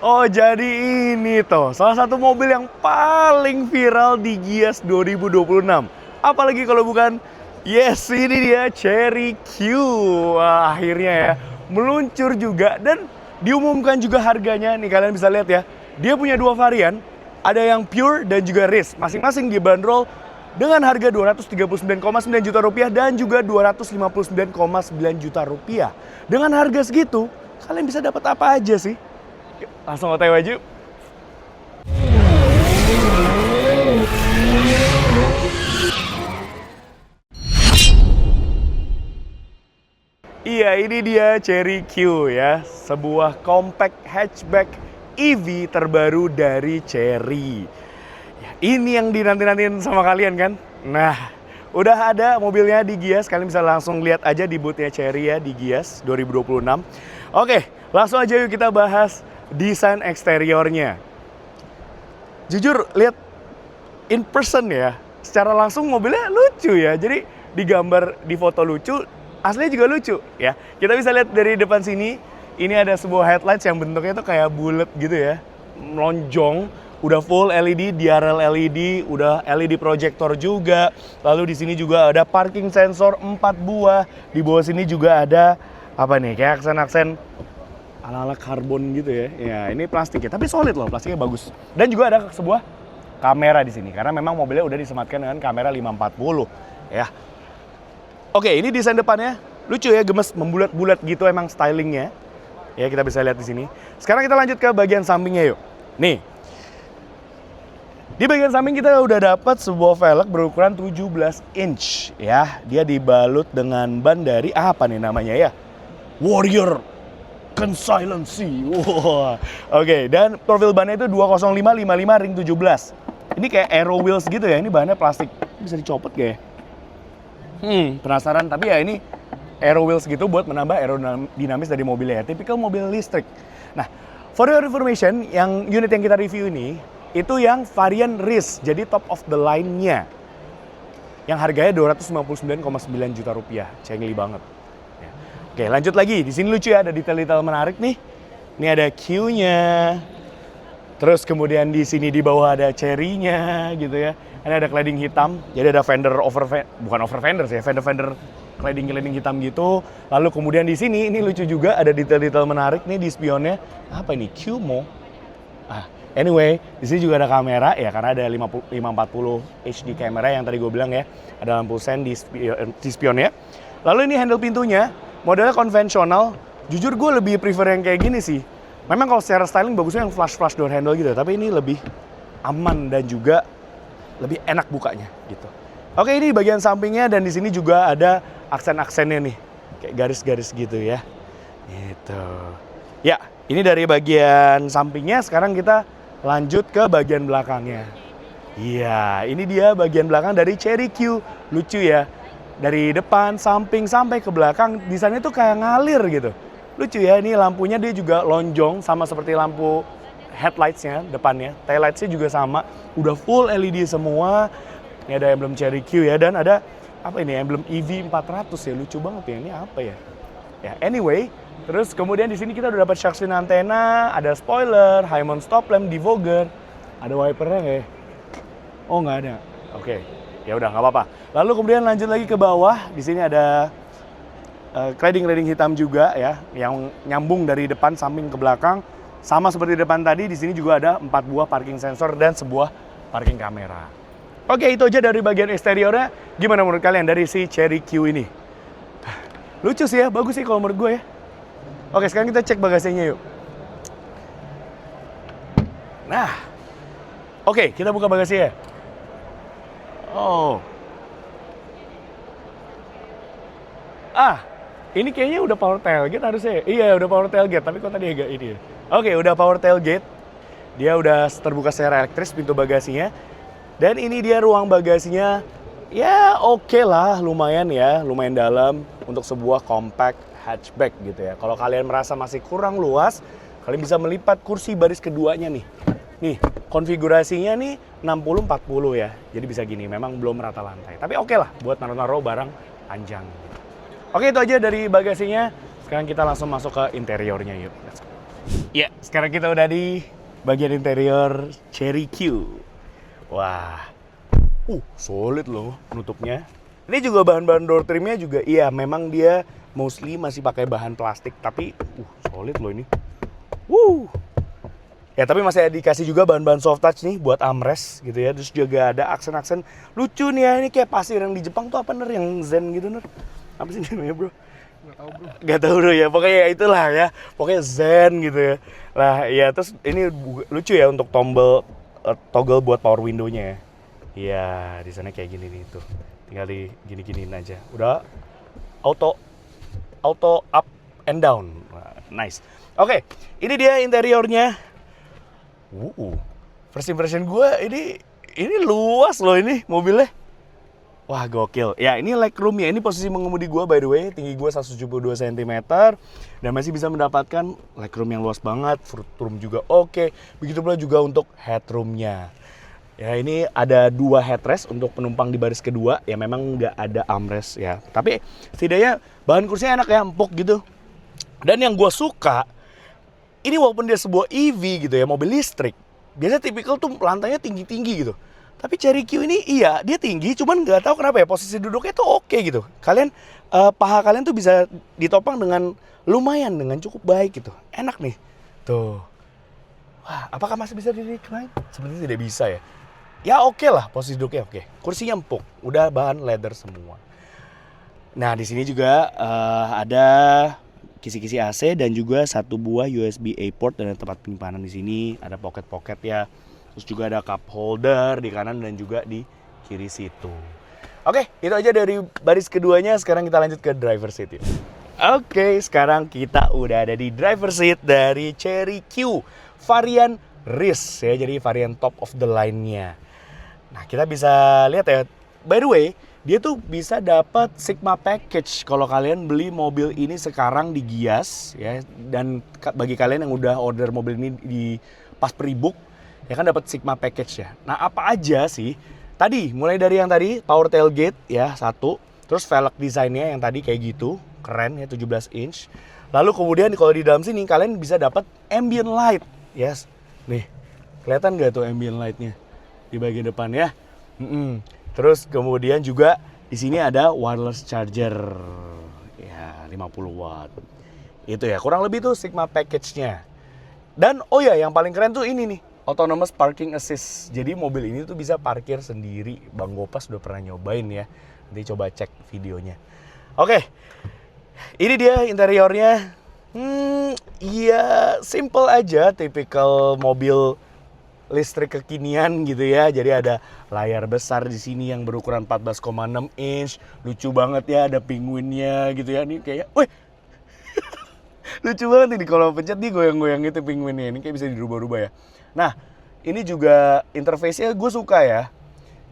Oh, jadi ini toh salah satu mobil yang paling viral di Gias 2026. Apalagi kalau bukan, yes, ini dia Chery Q. Wah, akhirnya ya meluncur juga dan diumumkan juga harganya. Nih kalian bisa lihat ya. Dia punya dua varian, ada yang pure dan juga race. Masing-masing dibanderol dengan harga 239,9 juta rupiah dan juga 259,9 juta rupiah. Dengan harga segitu, kalian bisa dapat apa aja sih? Yuk, langsung OTW aja yuk. Iya, ini dia Chery Q ya, sebuah compact hatchback EV terbaru dari Chery. Ya, ini yang dinanti-nantiin sama kalian kan? Nah, udah ada mobilnya di Gias, kalian bisa langsung lihat aja di boothnya Chery ya di Gias 2026. Oke, langsung aja yuk kita bahas desain eksteriornya. Jujur lihat in person ya, secara langsung mobilnya lucu ya. Jadi digambar di foto lucu, aslinya juga lucu ya. Kita bisa lihat dari depan sini, ini ada sebuah headlights yang bentuknya tuh kayak bulat gitu ya, melonjong. Udah full LED, DRL LED, udah LED projector juga. Lalu di sini juga ada parking sensor 4 buah. Di bawah sini juga ada apa nih? Kayak aksen-aksen ala-ala karbon gitu ya. Ya, ini plastik ya, tapi solid loh, plastiknya bagus. Dan juga ada sebuah kamera di sini karena memang mobilnya udah disematkan dengan kamera 540 ya. Oke, ini desain depannya lucu ya, gemes, membulat-bulat gitu emang stylingnya. Ya, kita bisa lihat di sini. Sekarang kita lanjut ke bagian sampingnya yuk. Nih. Di bagian samping kita udah dapat sebuah velg berukuran 17 inch ya. Dia dibalut dengan ban dari apa nih namanya ya? Warrior Consilency. Wow. Oke, dan profil bannya itu 20555 ring 17. Ini kayak aero wheels gitu ya. Ini bahannya plastik. Bisa dicopot gak ya? Penasaran, tapi ya ini aero wheels gitu buat menambah aerodinamis dari mobilnya ya. Tipikal mobil listrik. Nah, for your information, yang unit yang kita review ini itu yang varian race, jadi top of the line-nya. Yang harganya 259,9 juta rupiah. Cengli banget. Ya. Oke, lanjut lagi. Di sini lucu ya, ada detail-detail menarik nih. Ini ada Q-nya. Terus kemudian di sini di bawah ada Chery-nya gitu ya. Ini ada cladding hitam, jadi ada fender bukan over fender sih, fender cladding hitam gitu. Lalu kemudian di sini ini lucu juga, ada detail-detail menarik nih di spionnya. Apa ini? Qmo. Anyway, di sini juga ada kamera ya, karena ada 540 HD kamera yang tadi gue bilang ya. Ada lampu sen di spionnya. Lalu ini handle pintunya, modelnya konvensional. Jujur gue lebih prefer yang kayak gini sih. Memang kalau secara styling bagusnya yang flash door handle gitu, tapi ini lebih aman dan juga lebih enak bukanya gitu. Oke, ini bagian sampingnya dan di sini juga ada aksen-aksennya nih, kayak garis-garis gitu ya. Gitu. Ya, ini dari bagian sampingnya. Sekarang kita lanjut ke bagian belakangnya. Iya, ini dia bagian belakang dari Chery Q. Lucu ya. Dari depan, samping sampai ke belakang desainnya tuh kayak ngalir gitu. Lucu ya, ini lampunya dia juga lonjong sama seperti lampu headlights-nya depannya. Taillights-nya juga sama, udah full LED semua. Ini ada emblem Chery Q ya, dan ada apa ini, emblem EV 400 ya, lucu banget ya. Ini apa ya? Ya, anyway, terus kemudian di sini kita udah dapat shark fin antena, ada spoiler, high mount stop lamp, defogger. Ada wipernya nggak ya? Oh, nggak ada. Oke, ya udah nggak apa-apa. Lalu kemudian lanjut lagi ke bawah, di sini ada cladding hitam juga ya, yang nyambung dari depan samping ke belakang. Sama seperti depan tadi, di sini juga ada 4 buah parking sensor dan sebuah parking kamera. Oke, itu aja dari bagian eksteriornya. Gimana menurut kalian dari si Chery Q ini? Lucu sih ya, bagus sih kalau menurut gue ya. Oke, sekarang kita cek bagasinya yuk. Nah, oke, kita buka bagasinya. Oh. Ini kayaknya udah power tailgate harusnya. Iya, udah power tailgate, tapi kok tadi agak ini ya. Oke, udah power tailgate. Dia udah terbuka secara elektris pintu bagasinya. Dan ini dia ruang bagasinya. Ya, oke lah, lumayan ya, lumayan dalam untuk sebuah compact hatchback gitu ya. Kalau kalian merasa masih kurang luas, kalian bisa melipat kursi baris keduanya nih. Nih, konfigurasinya nih 60-40 ya. Jadi bisa gini, memang belum rata lantai. Tapi oke lah buat naruh-naruh barang panjang. Oke, itu aja dari bagasinya. Sekarang kita langsung masuk ke interiornya yuk. Let's go. Ya, sekarang kita udah di bagian interior Cherry Q. Wah, solid loh penutupnya. Ini juga bahan-bahan door trimnya juga, iya memang dia mostly masih pakai bahan plastik, tapi solid loh ini. Ya tapi masih dikasih juga bahan-bahan soft touch nih buat armrest gitu ya. Terus juga ada aksen-aksen lucu nih ya, ini kayak pasir yang di Jepang tuh apa ner, yang zen gitu ner. Apa sih namanya bro? Nggak tahu bro. Gak tau bro ya, pokoknya ya itulah ya. Pokoknya zen gitu ya. Lah ya terus ini lucu ya untuk tombol toggle buat power window-nya ya. Iya, di sana kayak gini nih tuh. Tinggal di gini-giniin aja. Udah auto up and down. Nice. Oke, ini dia interiornya. First impression gue ini luas loh ini mobilnya. Wah gokil. Ya ini legroom ya, ini posisi mengemudi gue by the way. Tinggi gue 172 cm. Dan masih bisa mendapatkan legroom yang luas banget. Footroom juga oke. Begitu pula juga untuk headroomnya. Ya ini ada 2 headrest untuk penumpang di baris kedua. Ya memang nggak ada armrest ya. Tapi setidaknya bahan kursinya enak ya, empuk gitu. Dan yang gue suka, ini walaupun dia sebuah EV gitu ya, mobil listrik. Biasanya tipikal tuh lantainya tinggi-tinggi gitu. Tapi Cherry Q ini iya, dia tinggi, cuman nggak tahu kenapa ya posisi duduknya tuh oke gitu. Kalian, paha kalian tuh bisa ditopang dengan lumayan, dengan cukup baik gitu. Enak nih. Tuh. Wah, apakah masih bisa di-recline? Sepertinya tidak bisa ya. Ya oke lah, posisi duduknya oke. Kursinya empuk, udah bahan leather semua. Nah di sini juga ada kisi-kisi AC dan juga 1 buah USB A port dan tempat penyimpanan di sini. Ada pocket-pocket ya. Terus juga ada cup holder di kanan dan juga di kiri situ. Oke, itu aja dari baris keduanya. Sekarang kita lanjut ke driver seat ya. Oke, sekarang kita udah ada di driver seat dari Cherry Q varian RIS ya. Jadi varian top of the line-nya. Nah, kita bisa lihat ya. By the way, dia tuh bisa dapat Sigma package kalau kalian beli mobil ini sekarang di Gias ya. Dan bagi kalian yang udah order mobil ini di pas pre-book ya kan dapat Sigma package ya. Nah, apa aja sih? Tadi mulai dari yang tadi power tailgate ya 1, terus velg desainnya yang tadi kayak gitu, keren ya 17 inch. Lalu kemudian kalau di dalam sini kalian bisa dapat ambient light, yes. Nih, kelihatan nggak tuh ambient lightnya di bagian depan ya? Terus kemudian juga di sini ada wireless charger ya 50 watt. Itu ya kurang lebih tuh Sigma package-nya. Dan oh ya yang paling keren tuh ini nih, autonomous parking assist. Jadi mobil ini tuh bisa parkir sendiri. Bang Gopas udah pernah nyobain ya. Nanti coba cek videonya. Oke. Ini dia interiornya. Iya simple aja, tipikal mobil listrik kekinian gitu ya. Jadi ada layar besar di sini yang berukuran 14,6 inch. Lucu banget ya, ada penguinnya gitu ya. Ini kayak, wih. Lucu banget ini kalau pencet nih goyang-goyang gitu penguinnya. Ini kayak bisa dirubah-rubah ya. Nah, ini juga interface-nya gue suka ya.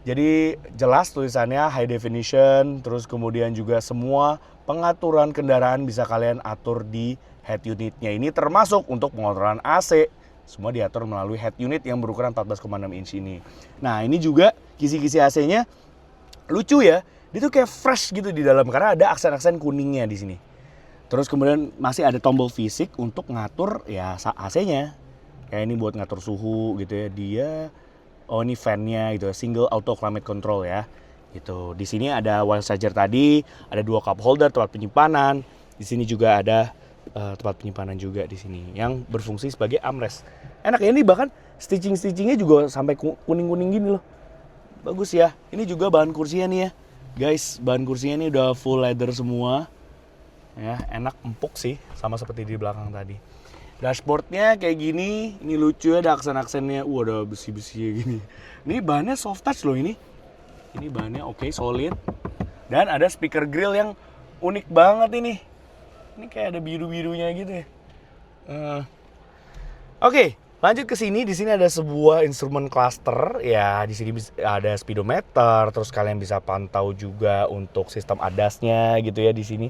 Jadi jelas tulisannya high definition, terus kemudian juga semua pengaturan kendaraan bisa kalian atur di head unitnya. Ini termasuk untuk pengontrolan AC. Semua diatur melalui head unit yang berukuran 14,6 inch ini. Nah ini juga kisi-kisi AC-nya lucu ya. Dia tuh kayak fresh gitu di dalam karena ada aksen-aksen kuningnya di sini. Terus kemudian masih ada tombol fisik untuk ngatur ya AC-nya. Kayak ini buat ngatur suhu gitu ya. Ini fan-nya gitu ya. Single auto climate control ya. Gitu. Di sini ada wireless charger tadi, ada 2 cup holder tempat penyimpanan. Di sini juga ada tempat penyimpanan juga di sini yang berfungsi sebagai armrest. Enak ya, ini bahkan stitchingnya juga sampai kuning-kuning gini loh. Bagus ya. Ini juga bahan kursinya nih ya. Guys, bahan kursinya ini udah full leather semua. Ya, enak empuk sih sama seperti di belakang tadi. Dashboardnya kayak gini, ini lucu ya ada aksen-aksennya. Ada besi-besi gini. Ini bahannya soft touch loh ini. Ini bahannya oke, solid. Dan ada speaker grill yang unik banget ini. Ini kayak ada biru-birunya gitu ya. Oke, lanjut ke sini. Di sini ada sebuah instrumen cluster. Ya, di sini ada speedometer. Terus kalian bisa pantau juga untuk sistem ADAS-nya gitu ya di sini.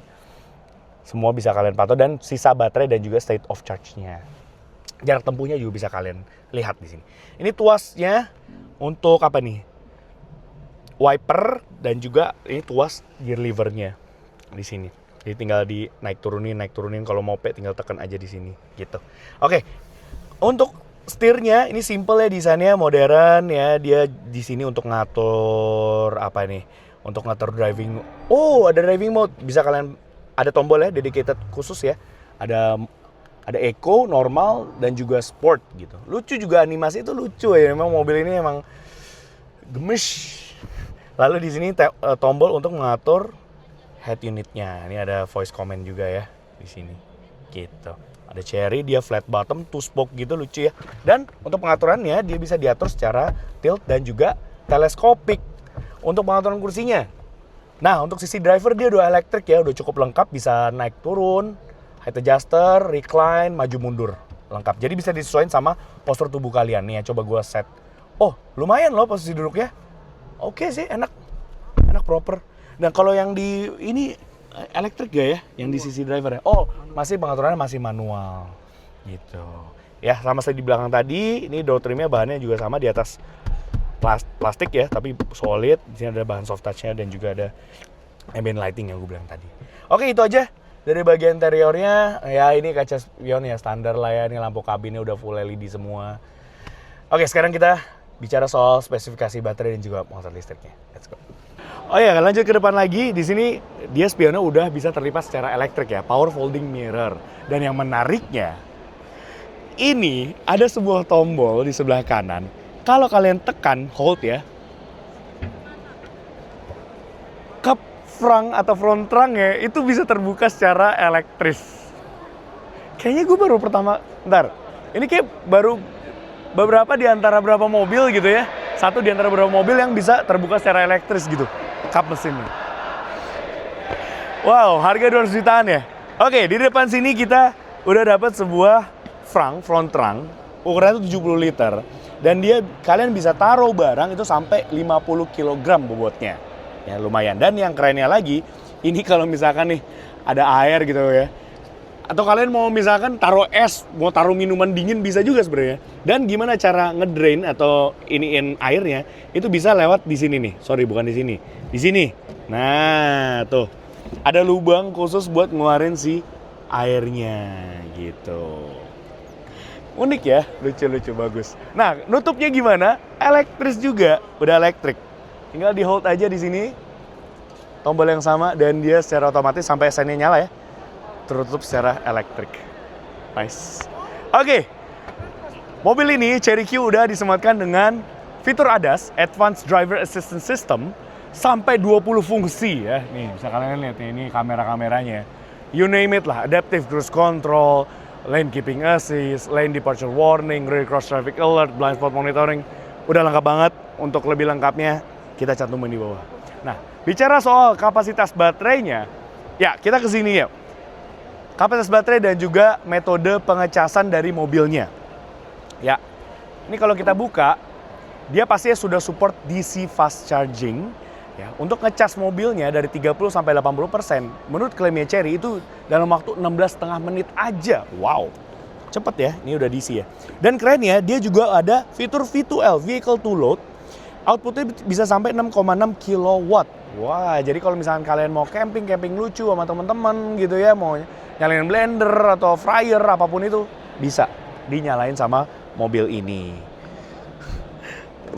Semua bisa kalian pantau dan sisa baterai dan juga state of charge-nya. Jarak tempuhnya juga bisa kalian lihat di sini. Ini tuasnya untuk apa nih? Wiper dan juga ini tuas gear lever-nya di sini. Jadi tinggal di naik turunin. Kalau moped tinggal tekan aja di sini gitu. Oke. Untuk setirnya ini simple ya, desainnya modern ya. Dia di sini untuk ngatur apa nih? Untuk ngatur driving. Oh, ada driving mode. Bisa kalian ada tombol ya dedicated khusus ya. Ada eco, normal dan juga sport gitu. Lucu juga, animasi itu lucu ya. Memang mobil ini emang gemes. Lalu di sini tombol untuk mengatur head unitnya. Ini ada voice command juga ya di sini. Gitu. Ada cherry, dia flat bottom, two spoke gitu, lucu ya. Dan untuk pengaturannya dia bisa diatur secara tilt dan juga teleskopik untuk pengaturan kursinya. Nah, untuk sisi driver dia udah elektrik ya, udah cukup lengkap, bisa naik turun, height adjuster, recline, maju mundur, lengkap. Jadi bisa disesuaikan sama postur tubuh kalian. Nih ya, coba gua set. Oh, lumayan loh posisi duduknya. Oke sih, enak proper. Nah, kalau yang di ini elektrik gak ya? Yang di sisi driver ya? Oh, masih pengaturannya masih manual. Gitu. Ya, sama saya di belakang tadi, ini door trimnya bahannya juga sama di atas plastik ya, tapi solid. Di sini ada bahan soft touch-nya dan juga ada ambient lighting yang gue bilang tadi. Oke, itu aja dari bagian interiornya. Ya, ini kaca spion ya, standar lah ya. Ini lampu kabinnya udah full LED semua. Oke, sekarang kita bicara soal spesifikasi baterai dan juga motor listriknya. Let's go. Oh ya, lanjut ke depan lagi. Di sini dia spionnya udah bisa terlipat secara elektrik ya, power folding mirror. Dan yang menariknya, ini ada sebuah tombol di sebelah kanan. Kalau kalian tekan hold ya, kap front atau front trunk-nya itu bisa terbuka secara elektris. Kayaknya gue baru pertama, ini kayak baru beberapa di antara berapa mobil gitu ya. Satu di antara beberapa mobil yang bisa terbuka secara elektris gitu. Kap mesinnya. Wow, harga 200 jutaan ya. Oke, di depan sini kita udah dapat sebuah front trunk. Ukurannya itu 70 liter. Dan kalian bisa taruh barang itu sampai 50 kg bobotnya. Ya lumayan. Dan yang kerennya lagi, ini kalau misalkan nih ada air gitu ya. Atau kalian mau misalkan taruh es, mau taruh minuman dingin bisa juga sebenarnya. Dan gimana cara ngedrain atau iniin airnya, itu bisa lewat di sini nih. Sorry, bukan di sini. Di sini. Nah, tuh. Ada lubang khusus buat ngeluarin si airnya gitu. Unik ya, lucu-lucu, bagus. Nah, nutupnya gimana? Elektris juga, udah elektrik. Tinggal di hold aja di sini. Tombol yang sama dan dia secara otomatis sampai sennya nyala ya. Tertutup secara elektrik. Nice. Oke. Mobil ini Chery Q udah disematkan dengan fitur ADAS, Advanced Driver Assistance System, sampai 20 fungsi ya. Nih, bisa kalian lihat nih, ini kamera-kameranya. You name it lah, adaptive cruise control, lane keeping assist, lane departure warning, rear cross traffic alert, blind spot monitoring. Udah lengkap banget. Untuk lebih lengkapnya kita cantumin di bawah. Nah, bicara soal kapasitas baterainya, ya kita ke sini ya. Kapasitas baterai dan juga metode pengecasan dari mobilnya. Ya, ini kalau kita buka, dia pastinya sudah support DC fast charging. Ya, untuk ngecas mobilnya dari 30 sampai 80%, menurut klaimnya Chery itu dalam waktu 16,5 menit aja. Wow, cepet ya, ini udah DC ya. Dan kerennya, dia juga ada fitur V2L, Vehicle to Load. Outputnya bisa sampai 6,6 kilowatt. Wah, jadi kalau misalkan kalian mau camping lucu sama teman-teman gitu ya, mau nyalain blender atau fryer apapun itu, bisa dinyalain sama mobil ini.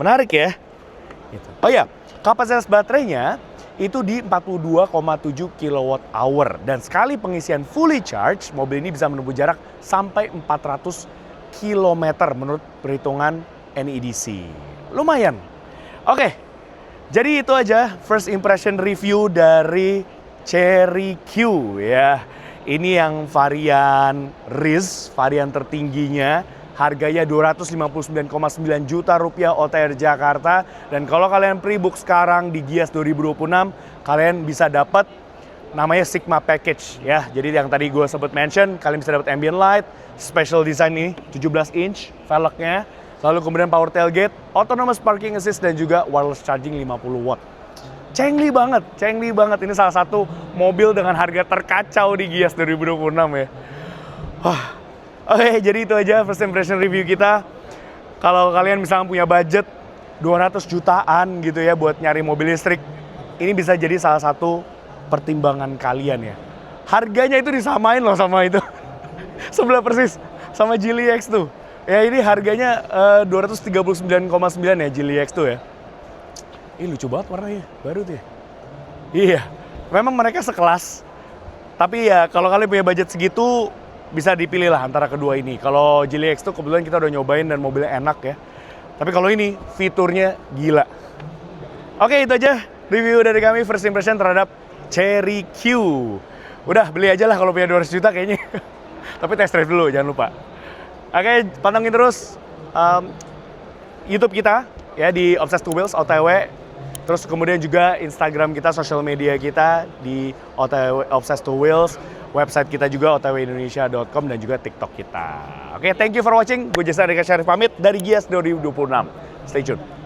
Menarik ya. Gitu. Oh ya, kapasitas baterainya itu di 42,7 kWh. Dan sekali pengisian fully charge, mobil ini bisa menempuh jarak sampai 400 km menurut perhitungan NEDC. Lumayan. Oke, jadi itu aja first impression review dari Chery Q ya. Ini yang varian RIS, varian tertingginya. Harganya 259,9 juta rupiah OTR Jakarta. Dan kalau kalian pre-book sekarang di Gias 2026, kalian bisa dapat namanya Sigma Package ya. Jadi yang tadi gue sebut mention, kalian bisa dapat ambient light, special design ini 17 inch velgnya. Lalu kemudian power tailgate, autonomous parking assist dan juga wireless charging 50 watt. Cengli banget. Ini salah satu mobil dengan harga terkacau di Gias 2026 ya. Wah. Oke, jadi itu aja first impression review kita. Kalau kalian misalnya punya budget 200 jutaan gitu ya buat nyari mobil listrik, ini bisa jadi salah satu pertimbangan kalian ya. Harganya itu disamain loh sama itu. Sebelah persis sama Geely X tuh. Ya ini harganya 239,9 ya Geely X tuh ya. Ih lucu banget warnanya, baru tuh ya. Iya, memang mereka sekelas. Tapi ya kalau kalian punya budget segitu, bisa dipilih lah antara kedua ini. Kalau Geely X tuh kebetulan kita udah nyobain dan mobilnya enak ya. Tapi kalau ini fiturnya gila. Oke, itu aja review dari kami first impression terhadap Chery Q. Udah beli aja lah kalau punya 200 juta kayaknya. Tapi test drive dulu jangan lupa. Oke, pantengin terus YouTube kita ya di Obsessed to Wheels OTW. Terus kemudian juga Instagram kita, sosial media kita di OTW Obsessed to Wheels. Website kita juga otwindonesia.com dan juga TikTok kita. Oke, thank you for watching. Gue Jasa Rika Syarif pamit dari Gias 2026. Stay tuned.